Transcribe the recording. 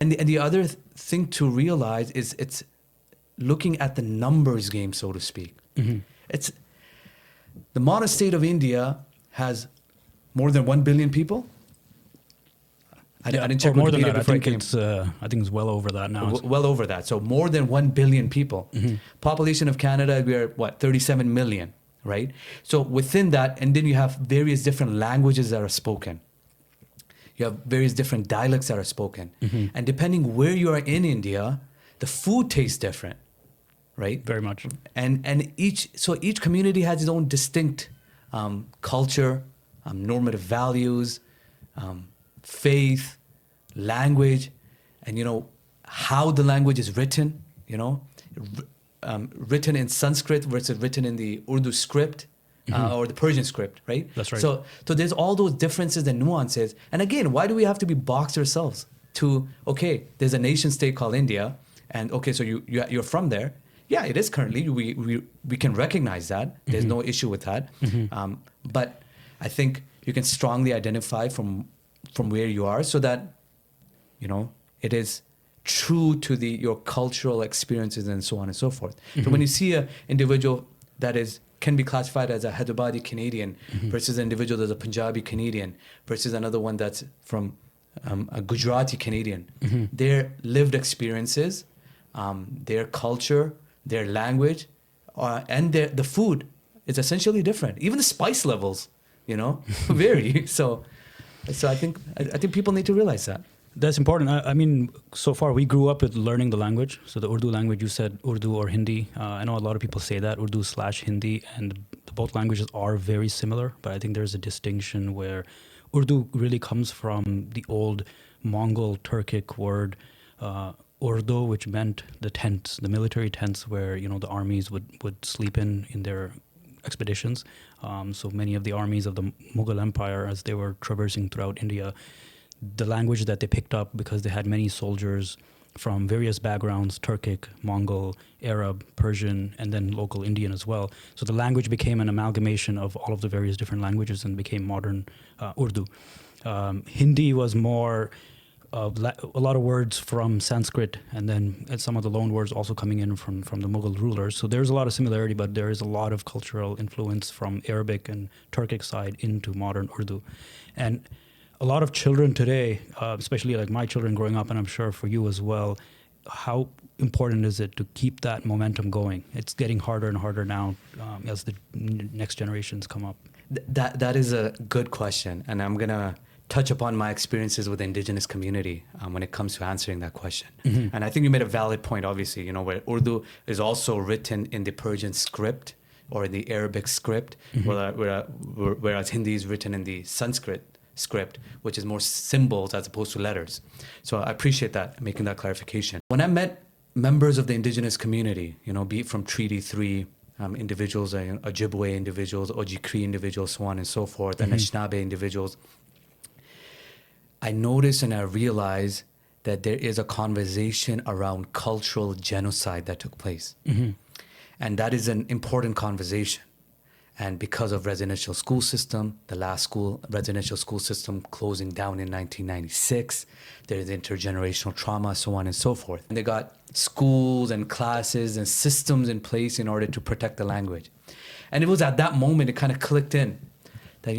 And the other thing to realize is it's looking at the numbers game, so to speak. It's the modern state of India has more than 1 billion people. I didn't check more than Wikipedia that. before I think it's well over that now. well over that. So more than 1 billion people. Population of Canada, we are what, 37 million, right? So within that, and then you have various different languages that are spoken. You have various different dialects that are spoken. And depending where you are in India, the food tastes different, right? Very much. And each community has its own distinct culture, normative values, faith, language, and how the language is written, written in Sanskrit versus written in the Urdu script. Or the Persian script, right? That's right. So there's all those differences and nuances. And again, why do we have to be boxed ourselves to, okay, there's a nation state called India, and okay, so you're from there. Yeah, it is currently. We can recognize that. There's no issue with that. But I think you can strongly identify from where you are, so that it is true to your cultural experiences and so on and so forth. So when you see an individual that can be classified as a Hyderabadi Canadian versus an individual that's a Punjabi Canadian versus another one that's from a Gujarati Canadian. Their lived experiences, their culture, their language, and the food is essentially different. Even the spice levels, vary. So I think people need to realize that. That's important. I mean, so far we grew up with learning the language. So the Urdu language, you said Urdu or Hindi. I know a lot of people say that, Urdu/Hindi, and both languages are very similar. But I think there's a distinction where Urdu really comes from the old Mongol Turkic word Urdu, which meant the tents, the military tents where, the armies would sleep in their expeditions. So many of the armies of the Mughal Empire, as they were traversing throughout India, the language that they picked up, because they had many soldiers from various backgrounds, Turkic, Mongol, Arab, Persian, and then local Indian as well. So the language became an amalgamation of all of the various different languages and became modern Urdu. Hindi was more a lot of words from Sanskrit, and then some of the loan words also coming in from the Mughal rulers. So there's a lot of similarity, but there is a lot of cultural influence from Arabic and Turkic side into modern Urdu. And a lot of children today, especially like my children growing up, and I'm sure for you as well, how important is it to keep that momentum going? It's getting harder and harder now as the next generations come up. That is a good question, and I'm going to touch upon my experiences with the indigenous community when it comes to answering that question. And I think you made a valid point, obviously, where Urdu is also written in the Persian script or in the Arabic script, whereas Hindi is written in the Sanskrit script, which is more symbols as opposed to letters. So I appreciate that, making that clarification. When I met members of the indigenous community, be it from Treaty 3, individuals, Ojibwe individuals, Ojibwe individuals, so on and so forth, and Anishinaabe individuals, I noticed and I realized that there is a conversation around cultural genocide that took place. And that is an important conversation. And because of residential school system, the last residential school system closing down in 1996, there is intergenerational trauma, so on and so forth. And they got schools and classes and systems in place in order to protect the language. And it was at that moment it kind of clicked in that,